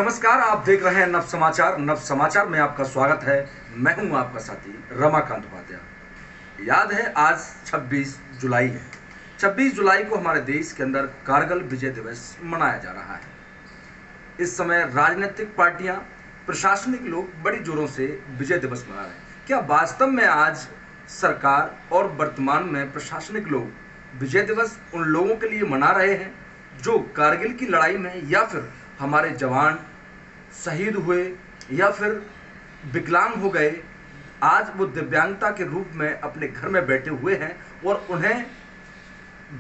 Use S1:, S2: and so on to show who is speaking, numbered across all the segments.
S1: नमस्कार, आप देख रहे हैं नव समाचार। नव समाचार में आपका स्वागत है। मैं हूं आपका साथी रमाकांत उपाध्याय। याद है आज 26 जुलाई है। 26 जुलाई को हमारे देश के अंदर कारगिल विजय दिवस मनाया जा रहा है। इस समय राजनीतिक पार्टियां, प्रशासनिक लोग बड़ी जोरों से विजय दिवस मना रहे हैं। क्या वास्तव में आज सरकार और वर्तमान में प्रशासनिक लोग विजय दिवस उन लोगों के लिए मना रहे हैं जो कारगिल की लड़ाई में या फिर हमारे जवान शहीद हुए या फिर विकलांग हो गए, आज वो दिव्यांगता के रूप में अपने घर में बैठे हुए हैं और उन्हें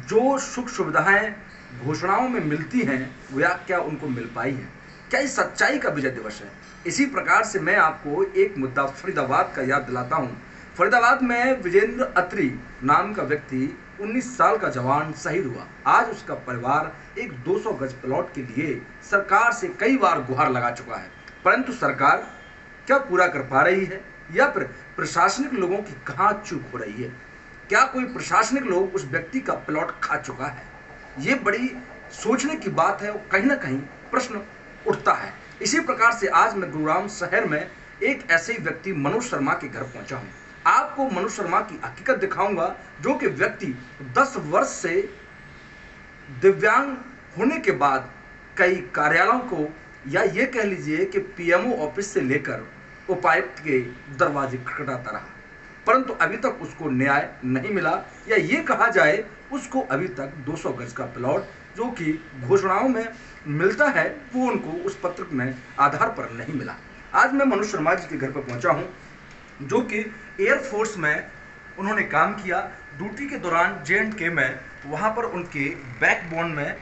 S1: जो सुख सुविधाएं घोषणाओं में मिलती हैं वो या क्या उनको मिल पाई हैं? क्या ये सच्चाई का विजय दिवस है? इसी प्रकार से मैं आपको एक मुद्दा फरीदाबाद का याद दिलाता हूं। फरीदाबाद में विजेंद्र अत्री नाम का व्यक्ति 19 साल का जवान शहीद हुआ। आज उसका परिवार एक 200 गज प्लॉट के लिए सरकार से कई बार गुहार लगा चुका है, परंतु सरकार क्या पूरा कर पा रही है या फिर प्रशासनिक लोगों की कहां चूक हो रही है? क्या कोई प्रशासनिक लोग उस व्यक्ति का प्लॉट खा चुका है? ये बड़ी सोचने की बात है और कहीं ना कहीं प्रश्न उठता है। इसी प्रकार से आज मैं गुरुग्राम शहर में एक ऐसे ही व्यक्ति मनोज शर्मा के घर पहुंचा हूं। आपको मनोज शर्मा की हकीकत दिखाऊंगा, जो कि व्यक्ति 10 वर्ष से दिव्यांग होने के बाद कई कार्यालयों को या ये कह लीजिए कि पीएमओ ऑफिस से लेकर उपायुक्त के दरवाजे खटखटाता रहा, परंतु अभी तक उसको न्याय नहीं मिला, या ये कहा जाए उसको अभी तक 200 गज का प्लॉट जो कि घोषणाओं में मिलता है वो उनको उस पत्र में आधार पर नहीं मिला। आज मैं मनोज शर्मा जी के घर पर पहुंचा हूं, जो कि एयरफोर्स में उन्होंने काम किया। ड्यूटी के दौरान J&K में वहाँ पर उनके बैकबोन में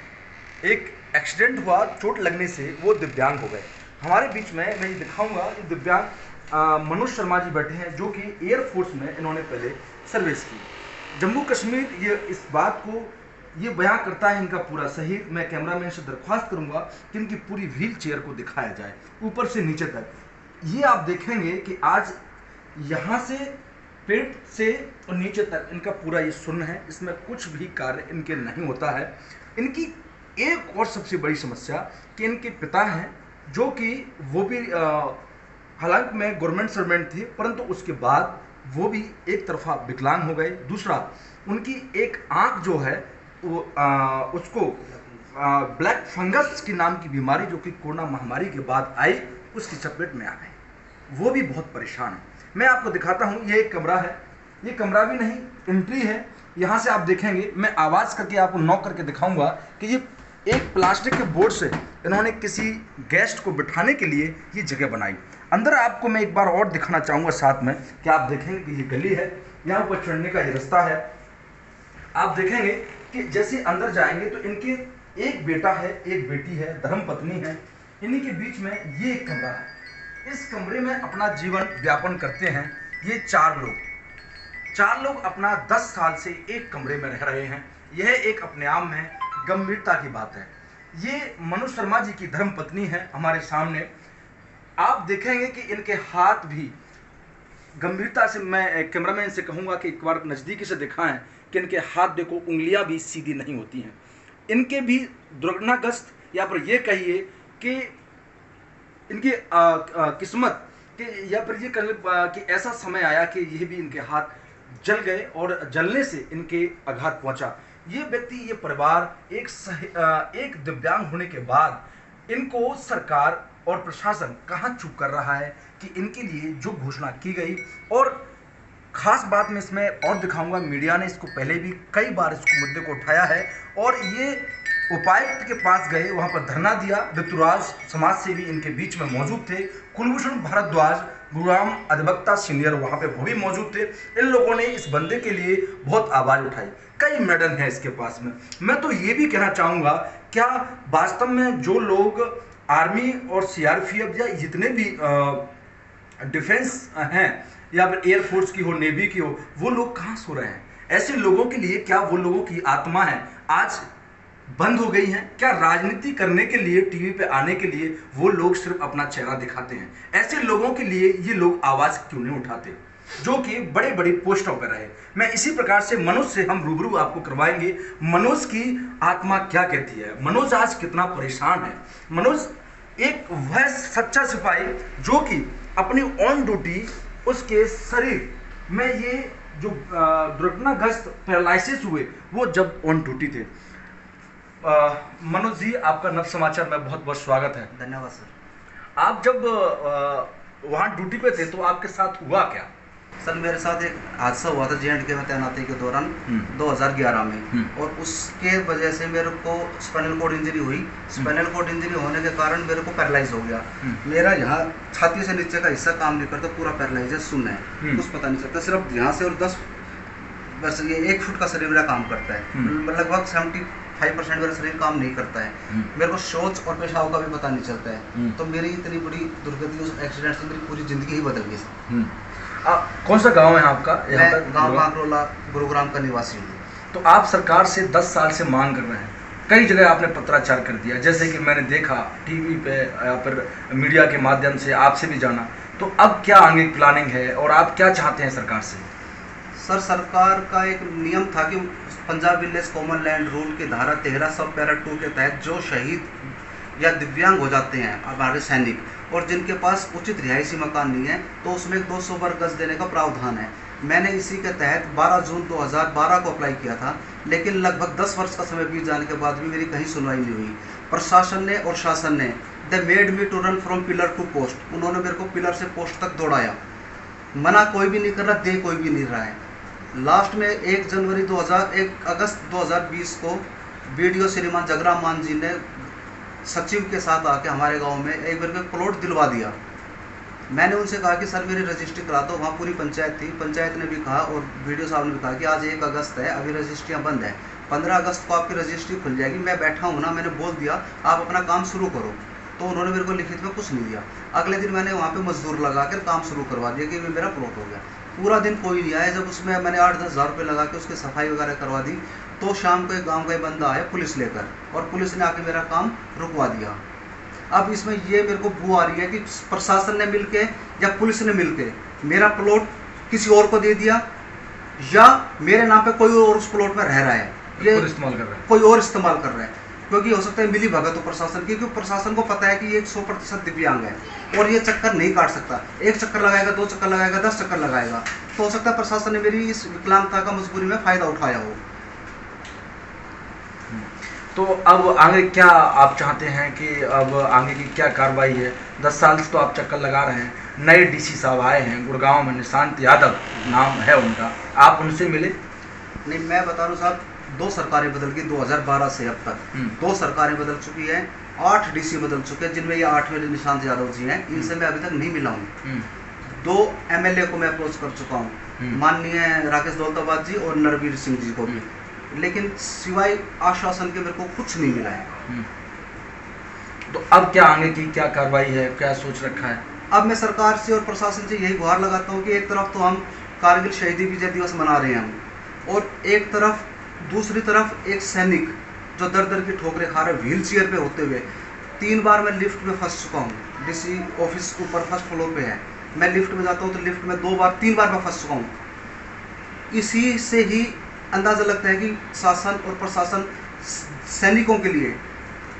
S1: एक एक्सीडेंट हुआ, चोट लगने से वो दिव्यांग हो गए। हमारे बीच में मैं ये दिखाऊंगा, ये दिव्यांग मनोज शर्मा जी बैठे हैं, जो कि एयरफोर्स में इन्होंने पहले सर्विस की। जम्मू कश्मीर ये इस बात को ये बयां करता है, इनका पूरा शरीर। मैं कैमरामैन से दरख्वास्त करूंगा कि इनकी पूरी व्हील चेयर को दिखाया जाए ऊपर से नीचे तक। ये आप देखेंगे कि आज यहाँ से पेट से और नीचे तक इनका पूरा ये शून्य है, इसमें कुछ भी कार्य इनके नहीं होता है। इनकी एक और सबसे बड़ी समस्या कि इनके पिता हैं, जो कि वो भी हालांकि मैं गवर्नमेंट सर्वेंट थे, परंतु उसके बाद वो भी एक तरफा विकलांग हो गए। दूसरा, उनकी एक आंख जो है वो उसको ब्लैक फंगस के नाम की बीमारी, जो कि कोरोना महामारी के बाद आई, उसकी चपेट में आ गई। वो भी बहुत परेशान है। मैं आपको दिखाता हूँ, ये एक कमरा है, ये कमरा भी नहीं, एंट्री है। यहाँ से आप देखेंगे, मैं आवाज़ करके आपको नॉक करके दिखाऊंगा कि ये एक प्लास्टिक के बोर्ड से इन्होंने किसी गेस्ट को बिठाने के लिए ये जगह बनाई। अंदर आपको मैं एक बार और दिखाना चाहूँगा साथ में कि आप देखेंगे कि ये गली है, यहाँ ऊपर चढ़ने का ये रास्ता है। आप देखेंगे कि जैसे अंदर जाएंगे तो इनके एक बेटा है, एक बेटी है, धर्मपत्नी है। इन्हीं के बीच में ये एक कमरा है। इस कमरे में अपना जीवन व्यापन करते हैं ये चार लोग अपना 10 साल से एक कमरे में रह रहे हैं। यह एक अपने आप में गंभीरता की बात है। ये मनोज शर्मा जी की धर्मपत्नी है हमारे सामने। आप देखेंगे कि इनके हाथ भी गंभीरता से, मैं कैमरामैन से कहूँगा कि एक बार नज़दीकी से दिखाएं कि इनके हाथ देखो, उंगलियां भी सीधी नहीं होती हैं। इनके भी दुर्घटनाग्रस्त या फिर ये कहिए कि इनकी किस्मत कि या फिर ये कि ऐसा समय आया कि ये भी इनके हाथ जल गए और जलने से इनके आघात पहुंचा। ये व्यक्ति, ये परिवार एक दिव्यांग होने के बाद इनको सरकार और प्रशासन कहां चूक कर रहा है कि इनके लिए जो घोषणा की गई। और खास बात मैं इसमें और दिखाऊंगा, मीडिया ने इसको पहले भी कई बार इसको मुद्दे को उठाया है और ये उपायुक्त के पास गए, वहां पर धरना दिया। ऋतुराज समाज सेवी इनके बीच में मौजूद थे, कुलभूषण भारद्वाज गुरुग्राम अधिवक्ता सीनियर वहां पे वो भी मौजूद थे। इन लोगों ने इस बंदे के लिए बहुत आवाज उठाई। कई मेडल हैं इसके पास में। मैं तो ये भी कहना चाहूंगा, क्या वास्तव में जो लोग आर्मी और सीआरपीएफ या जितने भी डिफेंस हैं या फिर एयरफोर्स की हो, नेवी की हो, वो लोग कहाँ सो रहे हैं? ऐसे लोगों के लिए क्या वो लोगों की आत्मा है आज बंद हो गई हैं? क्या राजनीति करने के लिए, टीवी पे आने के लिए वो लोग सिर्फ अपना चेहरा दिखाते हैं? ऐसे लोगों के लिए ये लोग आवाज क्यों नहीं उठाते, जो कि बड़े बड़े पोस्टों पर रहे? मैं इसी प्रकार से मनोज से हम रूबरू आपको करवाएंगे, मनोज की आत्मा क्या कहती है, मनोज आज कितना परेशान है। मनोज, एक वह सच्चा सिपाही जो कि अपनी ऑन ड्यूटी उसके शरीर में ये जो दुर्घटनाग्रस्त पैरालिसिस हुए वो जब ऑन ड्यूटी थे। मनोज जी, आपका नव समाचार में बहुत बहुत स्वागत है।
S2: धन्यवाद सर।
S1: आप जब वहाँ ड्यूटी पे थे तो आपके साथ हुआ क्या?
S2: सर मेरे साथ एक हादसा हुआ था J&K में तैनाती के दौरान 2011 में, और उसके वजह से मेरे को स्पाइनल कॉर्ड इंजरी हुई। स्पाइनल कॉर्ड इंजरी होने के कारण मेरे को पैरालाइज हो गया। मेरा यहाँ छाती से नीचे का हिस्सा काम नहीं करता, पूरा पैरालाइज है, सुन्न है, कुछ पता नहीं चलता। सिर्फ यहाँ से और 10 बस ये 1 फुट का शरीर मेरा काम करता है। लगभग 75% मेरा शरीर काम नहीं करता है। मेरे को शौच और पेशाब का भी पता नहीं चलता है। तो मेरी इतनी बड़ी दुर्गति उस एक्सीडेंट से मेरी पूरी जिंदगी ही बदल गई।
S1: कौन सा गांव है आपका?
S2: मैं गांव कांकरोला गुरुग्राम का निवासी हूँ।
S1: तो आप सरकार से 10 साल से मांग कर रहे हैं, कई जगह आपने पत्राचार कर दिया, जैसे कि मैंने देखा टीवी पे या फिर मीडिया के माध्यम से आपसे भी जाना। तो अब क्या आगे प्लानिंग है और आप क्या चाहते हैं सरकार से?
S2: सर सरकार का एक नियम था कि Punjab village common land rule की धारा 13 सब पैरा 2 के तहत जो शहीद या दिव्यांग हो जाते हैं हमारे सैनिक, और जिनके पास उचित रिहायशी मकान नहीं है, तो उसमें 200 वर्ग गज देने का प्रावधान है। मैंने इसी के तहत 12 जून 2012 को अप्लाई किया था, लेकिन लगभग 10 वर्ष का समय बीत जाने के बाद भी मेरी कहीं सुनवाई नहीं हुई। प्रशासन ने और शासन ने they made me to run from pillar to post, उन्होंने मेरे को पिलर से पोस्ट तक दौड़ाया। मना कोई भी नहीं कर रहा, दे कोई भी नहीं रहा है। लास्ट में 1 अगस्त 2020 को BDO श्रीमान जगराम मान जी ने सचिव के साथ आके हमारे गांव में एक बार प्लॉट दिलवा दिया। मैंने उनसे कहा कि सर मेरी रजिस्ट्री करा दो। वहाँ पूरी पंचायत थी, पंचायत ने भी कहा और BDO साहब ने भी कहा कि आज 1 अगस्त है, अभी रजिस्ट्रियाँ बंद है, 15 अगस्त को आपकी रजिस्ट्री खुल जाएगी। मैं बैठा हूँ ना, मैंने बोल दिया आप अपना काम शुरू करो। तो उन्होंने मेरे को लिखित में कुछ नहीं दिया। अगले दिन मैंने वहाँ पे मजदूर लगा कर काम शुरू करवा दिया कि मेरा प्लॉट हो गया। पूरा दिन कोई नहीं आया। जब उसमें मैंने 8-10 हज़ार रुपये लगा के उसकी सफाई वगैरह करवा दी, तो शाम को एक गांव का एक बंदा आया पुलिस लेकर, और पुलिस ने आके मेरा काम रुकवा दिया। अब इसमें ये मेरे को बू आ रही है कि प्रशासन ने मिलके या पुलिस ने मिलके मेरा प्लॉट किसी और को दे दिया, या मेरे नाम पे कोई और उस प्लॉट में रह रहा है, ये
S1: इस्तेमाल कर रहा है,
S2: कोई और इस्तेमाल कर रहा है। क्योंकि हो सकता है मिली भगत हो प्रशासन की, क्योंकि प्रशासन को पता है कि ये 100% दिव्यांग है और ये चक्कर नहीं काट सकता। 1 चक्कर लगाएगा, 2 चक्कर लगाएगा, 10 चक्कर लगाएगा। तो हो सकता है प्रशासन ने मेरी इस विकलांगता का मजबूरी में फायदा उठाया हो।
S1: तो अब आगे क्या आप चाहते हैं कि अब आगे की क्या कार्रवाई है? 10 साल से तो आप चक्कर लगा रहे हैं। नए DC साहब आए हैं गुड़गांव में, निशांत यादव नाम है उनका, आप उनसे मिले?
S2: नहीं, मैं बता रहा हूँ साहब, 2 सरकारें बदल गई 2012 से अब तक। 2 सरकारें बदल चुकी है, 8 DC बदल चुके हैं, जिनमें ये 8वें निशांत यादव जी हैं। इनसे मैं अभी तक नहीं मिला हूँ। 2 MLA को मैं अप्रोच कर चुका हूँ, माननीय राकेश दौलताबाद जी और नरवीर सिंह जी को भी, लेकिन सिवाय आश्वासन के मेरे को कुछ नहीं मिला है।
S1: तो अब क्या आगे की क्या कार्रवाई है, क्या सोच रखा है?
S2: अब मैं सरकार से और प्रशासन से यही गुहार लगाता हूँ कि एक तरफ तो हम कारगिल शहीदी विजय दिवस मना रहे हैं हम, और दूसरी तरफ एक सैनिक जो दर दर की ठोकरें खा रहे, व्हील चेयर पे होते हुए। 3 बार मैं लिफ्ट में फंस चुका हूँ। DC ऑफिस ऊपर 1st फ्लोर पे है, मैं लिफ्ट में जाता हूँ तो लिफ्ट में 3 बार मैं फंस चुका हूँ। इसी से ही अंदाज़ा लगता है कि शासन और प्रशासन सैनिकों के लिए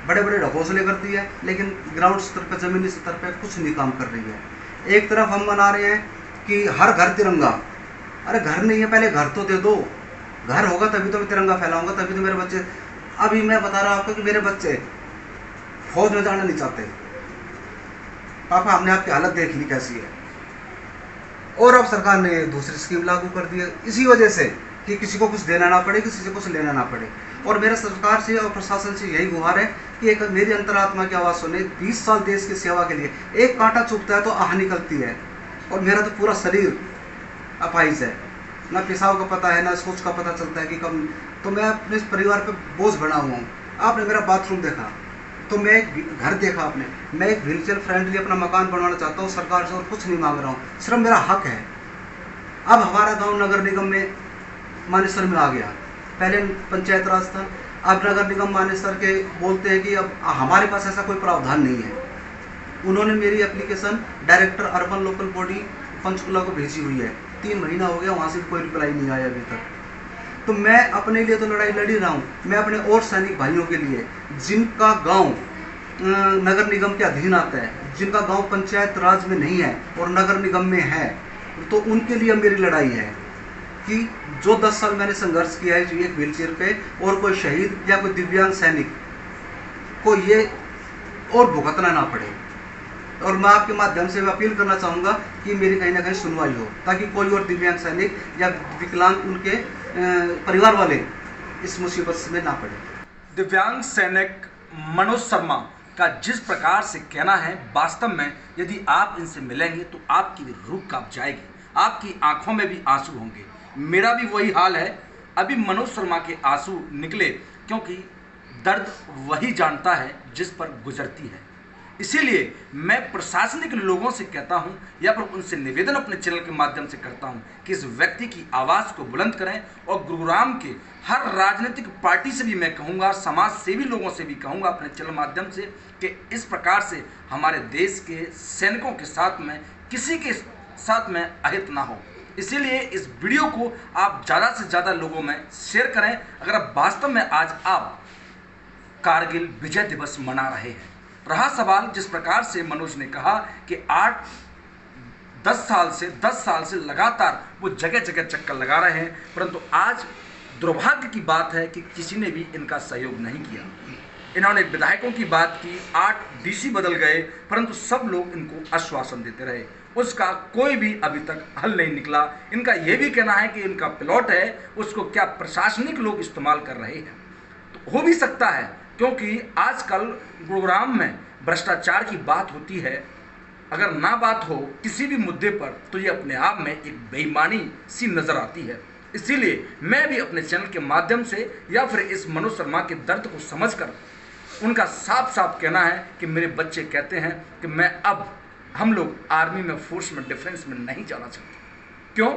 S2: बड़े बड़े ढकोसले करती है, लेकिन ग्राउंड स्तर पर, ज़मीनी स्तर पर कुछ नहीं काम कर रही है। एक तरफ हम मना रहे हैं कि हर घर तिरंगा, अरे घर नहीं है, पहले घर तो दे दो। घर होगा तभी तो मैं तिरंगा फैलाऊंगा, तभी तो मेरे बच्चे, अभी मैं बता रहा हूँ आपको कि मेरे बच्चे फौज में जाना नहीं चाहते। पापा हमने आपकी हालत देख ली कैसी है। और अब सरकार ने दूसरी स्कीम लागू कर दी है इसी वजह से कि किसी को कुछ देना ना पड़े, किसी से कुछ लेना ना पड़े। और मेरा सरकार से और प्रशासन से यही गुहार है कि एक मेरी अंतरात्मा की आवाज़ सुने। 20 साल देश की सेवा के लिए, एक कांटा चुभता है तो आह निकलती है, और मेरा तो पूरा शरीर अपाहिज है, ना पेशाब का पता है, ना सोच का पता चलता है कि कब। तो मैं अपने परिवार पे बोझ बना हुआ हूँ। आपने मेरा बाथरूम देखा, तो मैं एक घर देखा आपने, मैं एक व्हीलचेयर फ्रेंडली अपना मकान बनवाना चाहता हूँ सरकार से, और कुछ नहीं मांग रहा हूँ, सिर्फ मेरा हक है। अब हमारा गाँव नगर निगम में मानेसर में आ गया, पहले पंचायत राज था, अब नगर निगम मानेसर के बोलते हैं कि अब हमारे पास ऐसा कोई प्रावधान नहीं है। उन्होंने मेरी application director urban local body Panchkula को भेजी हुई है, 3 महीना हो गया, वहाँ से भी कोई रिप्लाई नहीं आया अभी तक। तो मैं अपने लिए तो लड़ाई लड़ ही रहा हूँ, मैं अपने और सैनिक भाइयों के लिए जिनका गांव नगर निगम के अधीन आता है, जिनका गांव पंचायत राज में नहीं है और नगर निगम में है, तो उनके लिए मेरी लड़ाई है कि जो 10 साल मैंने संघर्ष किया है जो एक व्हीलचेयर पे, और कोई शहीद या कोई दिव्यांग सैनिक को ये और भुगतना ना पड़े। और मैं आपके माध्यम से अपील करना चाहूँगा कि मेरी कहीं ना कहीं सुनवाई हो, ताकि कोई और दिव्यांग सैनिक या विकलांग उनके परिवार वाले इस मुसीबत में ना पड़े।
S1: दिव्यांग सैनिक मनोज शर्मा का जिस प्रकार से कहना है, वास्तव में यदि आप इनसे मिलेंगे तो आपकी भी रूह कांप जाएगी, आपकी आंखों में भी आंसू होंगे। मेरा भी वही हाल है। अभी मनोज शर्मा के आंसू निकले, क्योंकि दर्द वही जानता है जिस पर गुजरती है। इसीलिए मैं प्रशासनिक लोगों से कहता हूं, या फिर उनसे निवेदन अपने चैनल के माध्यम से करता हूं कि इस व्यक्ति की आवाज़ को बुलंद करें। और गुरुग्राम के हर राजनीतिक पार्टी से भी मैं कहूँगा, समाज सेवी लोगों से भी कहूँगा अपने चैनल माध्यम से, कि इस प्रकार से हमारे देश के सैनिकों के साथ में किसी के साथ में अहित ना हो। इसीलिए इस वीडियो को आप ज़्यादा से ज़्यादा लोगों में शेयर करें। अगर आप वास्तव में आज आप कारगिल विजय दिवस मना रहे हैं। रहा सवाल जिस प्रकार से मनोज ने कहा कि 10 साल से लगातार वो जगह जगह चक्कर लगा रहे हैं, परंतु आज दुर्भाग्य की बात है कि किसी ने भी इनका सहयोग नहीं किया। इन्होंने विधायकों की बात की, 8 डीसी बदल गए, परंतु सब लोग इनको आश्वासन देते रहे, उसका कोई भी अभी तक हल नहीं निकला। इनका यह भी कहना है कि इनका प्लॉट है, उसको क्या प्रशासनिक लोग इस्तेमाल कर रहे हैं। तो हो भी सकता है, क्योंकि आजकल गुरुग्राम में भ्रष्टाचार की बात होती है। अगर ना बात हो किसी भी मुद्दे पर, तो ये अपने आप में एक बेईमानी सी नज़र आती है। इसीलिए मैं भी अपने चैनल के माध्यम से, या फिर इस मनोज शर्मा के दर्द को समझकर, उनका साफ साफ कहना है कि मेरे बच्चे कहते हैं कि हम लोग आर्मी में, फोर्स में, डिफेंस में नहीं जाना चाहते। क्यों?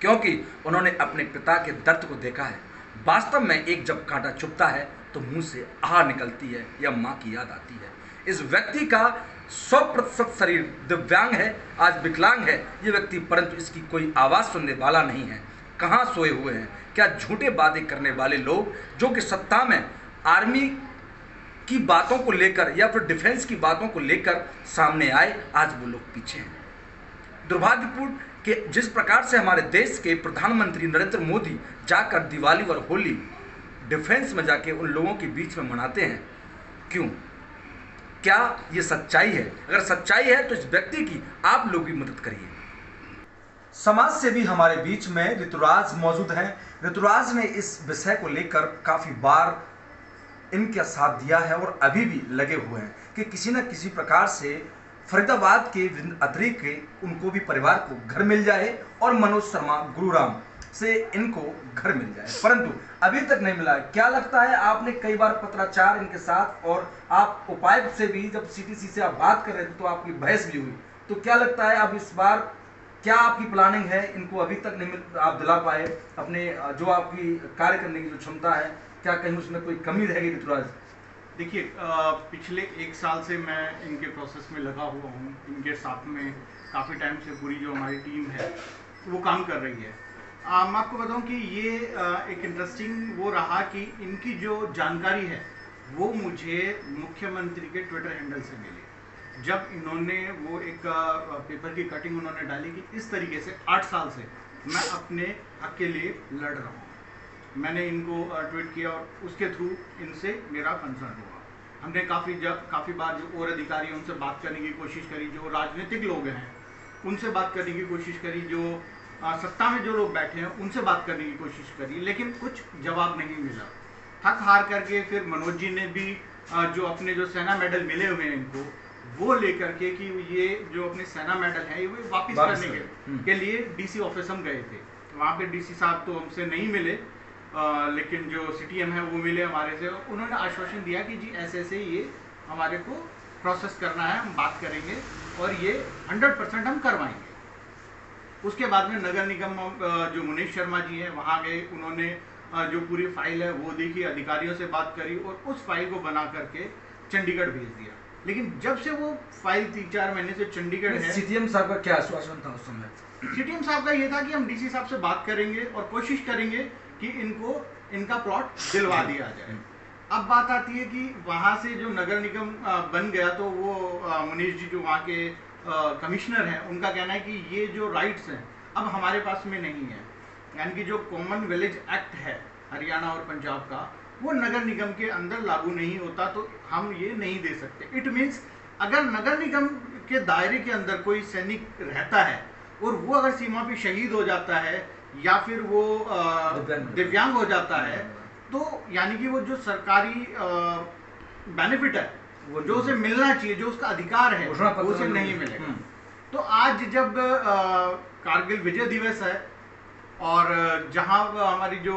S1: क्योंकि उन्होंने अपने पिता के दर्द को देखा है। वास्तव में एक जब कांटा चुभता है तो मुंह से आह निकलती है या माँ की याद आती है। इस व्यक्ति का 100% शरीर दिव्यांग है, आज विकलांग है ये व्यक्ति, परंतु इसकी कोई आवाज़ सुनने वाला नहीं है। कहाँ सोए हुए हैं? क्या झूठे वादे करने वाले लोग जो कि सत्ता में आर्मी की बातों को लेकर या फिर डिफेंस की बातों को लेकर सामने आए, आज वो लोग पीछे हैं। दुर्भाग्यपूर्ण कि जिस प्रकार से हमारे देश के प्रधानमंत्री नरेंद्र मोदी जाकर दिवाली और होली डिफेंस में जाके उन लोगों के बीच में मनाते हैं, क्यों? क्या ये सच्चाई है? अगर सच्चाई है तो इस व्यक्ति की आप लोग भी मदद करिए। समाज से भी हमारे बीच में ऋतुराज मौजूद हैं। ऋतुराज ने इस विषय को लेकर काफ़ी बार इनका साथ दिया है और अभी भी लगे हुए हैं कि किसी न किसी प्रकार से फरीदाबाद के अतिरिक्त के उनको भी परिवार को घर मिल जाए और मनोज शर्मा गुरुग्राम से इनको घर मिल जाए, परंतु अभी तक नहीं मिला। क्या लगता है? आपने कई बार पत्राचार इनके साथ, और आप उपायुक्त से भी जब सीटीसी से आप बात कर रहे थे तो आपकी बहस भी हुई, तो क्या लगता है अब इस बार क्या आपकी प्लानिंग है? इनको अभी तक नहीं आप दिला पाए अपने जो आपकी कार्य करने की जो क्षमता है, क्या कहीं उसमें कोई कमी रहेगी ऋतुराज?
S3: देखिए, पिछले 1 साल से मैं इनके प्रोसेस में लगा हुआ हूँ। इनके साथ में काफ़ी टाइम से पूरी जो हमारी टीम है वो काम कर रही है। मैं आपको बताऊं कि ये एक इंटरेस्टिंग वो रहा कि इनकी जो जानकारी है वो मुझे मुख्यमंत्री के ट्विटर हैंडल से मिली, जब इन्होंने वो एक पेपर की कटिंग उन्होंने डाली कि इस तरीके से 8 साल से मैं अपने हक के लिए लड़ रहा हूँ। मैंने इनको ट्वीट किया और उसके थ्रू इनसे मेरा कंसर्न हुआ। हमने काफ़ी बार जो और अधिकारी हैं उनसे बात करने की कोशिश करी, जो राजनीतिक लोग हैं उनसे बात करने की कोशिश करी, जो सत्ता में जो लोग बैठे हैं उनसे बात करने की कोशिश करी, लेकिन कुछ जवाब नहीं मिला। थक हार करके फिर मनोज जी ने भी जो अपने जो सेना मेडल मिले हुए हैं इनको वो लेकर के कि ये जो अपने सेना मेडल है ये वापस करने के लिए डीसी ऑफिस हम गए थे। वहाँ पे डीसी साहब तो हमसे नहीं मिले, लेकिन जो सीटीएम है वो मिले हमारे से। उन्होंने आश्वासन दिया कि जी ऐसे ऐसे ये हमारे को प्रोसेस करना है, हम बात करेंगे और ये 100% हम करवाएंगे। उसके बाद में नगर निगम जो मुनीश शर्मा जी हैं वहाँ गए, उन्होंने जो पूरी फाइल है वो देखी, अधिकारियों से बात करी और उस फाइल को बना करके चंडीगढ़ भेज दिया। लेकिन जब से वो फाइल 3-4 महीने से चंडीगढ़ है।
S1: सीटीएम साहब का क्या आश्वासन था उस समय?
S3: सीटीएम साहब का ये था कि हम डीसी साहब से बात करेंगे और कोशिश करेंगे कि इनको इनका प्लॉट दिलवा दिया जाए। अब बात आती है कि वहाँ से जो नगर निगम बन गया, तो वो मुनीश जी जो वहाँ के कमिश्नर हैं, उनका कहना है कि ये जो राइट्स हैं अब हमारे पास में नहीं है, यानी कि जो कॉमन विलेज एक्ट है हरियाणा और पंजाब का, वो नगर निगम के अंदर लागू नहीं होता, तो हम ये नहीं दे सकते। इट मीन्स अगर नगर निगम के दायरे के अंदर कोई सैनिक रहता है और वो अगर सीमा पे शहीद हो जाता है या फिर वो दिव्यांग हो जाता है, तो यानी कि वो जो सरकारी बेनिफिट है वो जो उसे मिलना चाहिए, जो उसका अधिकार है, वो उसे नहीं मिलेगा। तो आज जब कारगिल विजय दिवस है और जहां हमारी जो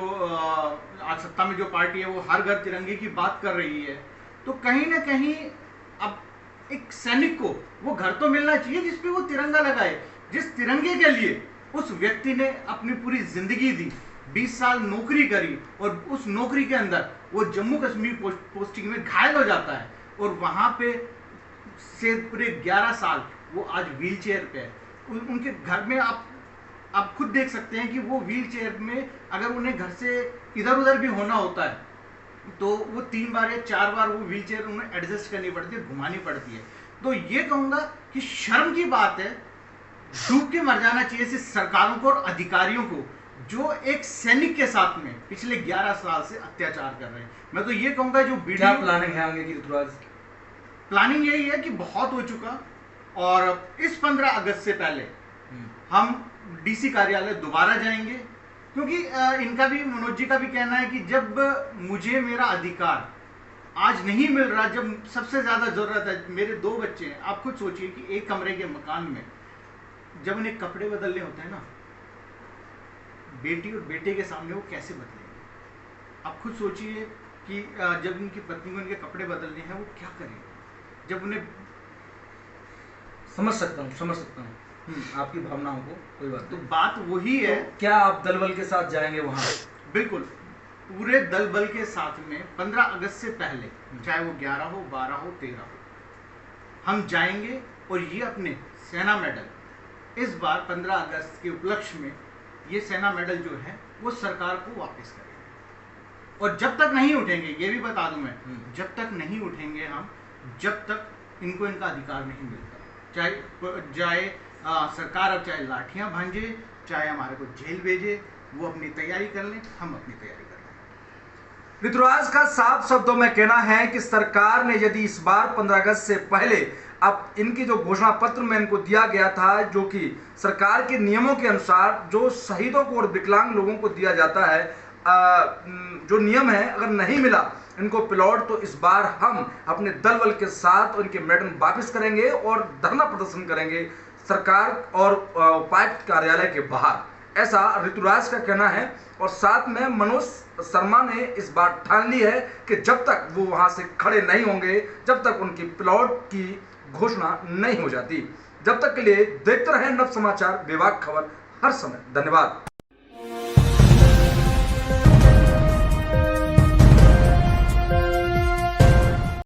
S3: आज सत्ता में जो पार्टी है वो हर घर तिरंगे की बात कर रही है, तो कहीं ना कहीं अब एक सैनिक को वो घर तो मिलना चाहिए जिसपे वो तिरंगा लगाए, जिस तिरंगे के लिए उस व्यक्ति ने अपनी पूरी जिंदगी दी, 20 साल नौकरी करी, और उस नौकरी के अंदर वो जम्मू कश्मीर पोस्टिंग में घायल हो जाता है और वहां पे से पूरे 11 साल वो आज व्हील चेयर पे है। उनके घर में आप खुद देख सकते हैं कि वो व्हील चेयर में अगर उन्हें घर से इधर उधर भी होना होता है तो वो 3 बार या 4 बार वो व्हील चेयर उन्हें एडजस्ट करनी पड़ती है, घुमानी पड़ती है। तो ये कहूंगा कि शर्म की बात है, डूब के मर जाना चाहिए सिर्फ सरकारों को और अधिकारियों को जो एक सैनिक के साथ में पिछले 11 साल से अत्याचार कर रहे हैं। मैं तो ये कहूंगा जो
S1: क्या प्लानिंग है आगे की ऋतुराज?
S3: प्लानिंग यही है कि बहुत हो चुका, और इस 15 अगस्त से पहले हम डीसी कार्यालय दोबारा जाएंगे, क्योंकि इनका भी, मनोज जी का भी कहना है कि जब मुझे मेरा अधिकार आज नहीं मिल रहा, जब सबसे ज्यादा जरूरत है, मेरे 2 बच्चे हैं, आप खुद सोचिए कि एक कमरे के मकान में जब उन्हें कपड़े बदलने होते हैं ना, बेटी और बेटे के सामने वो कैसे बदलेंगे? आप खुद सोचिए कि जब उनकी पत्नी को उनके कपड़े बदलने हैं वो क्या करेंगे, जब उन्हें।
S1: समझ सकता हूँ आपकी भावनाओं को, कोई बात
S3: तो बात वही है।
S1: तो क्या आप दल बल के साथ जाएंगे वहां?
S3: बिल्कुल, पूरे दल बल के साथ में 15 अगस्त से पहले, चाहे वो 11 हो, 12 हो, 13 हो, हम जाएंगे और ये अपने सेना मेडल इस बार 15 अगस्त के उपलक्ष्य में ये सेना मेडल जो है वो सरकार को वापस करेंगे। और जब तक नहीं उठेंगे, ये भी बता दूं मैं, जब तक नहीं उठेंगे हम, जब तक इनको इनका अधिकार नहीं मिलता, चाहे सरकार अब चाहे लाठियां भांजे, चाहे हमारे को जेल भेजे, वो अपनी तैयारी कर लें, हम अपनी तैयारी कर लें।
S1: ऋतुराज का साफ शब्दों में कहना है कि सरकार ने यदि इस बार 15 अगस्त से पहले अब इनकी जो घोषणा पत्र में इनको दिया गया था, जो कि सरकार के नियमों के अनुसार जो शहीदों को और विकलांग लोगों को दिया जाता है, जो नियम है, अगर नहीं मिला इनको प्लॉट, तो इस बार हम अपने दल बल के साथ उनके मेडल वापस करेंगे और धरना प्रदर्शन करेंगे सरकार और उपायुक्त कार्यालय के बाहर। ऐसा ऋतुराज का कहना है। और साथ में मनोज शर्मा ने इस बात ठान ली है कि जब तक वो वहां से खड़े नहीं होंगे, जब तक उनकी प्लॉट की घोषणा नहीं हो जाती। जब तक के लिए देखते रहें नव समाचार, विभाग खबर हर समय। धन्यवाद।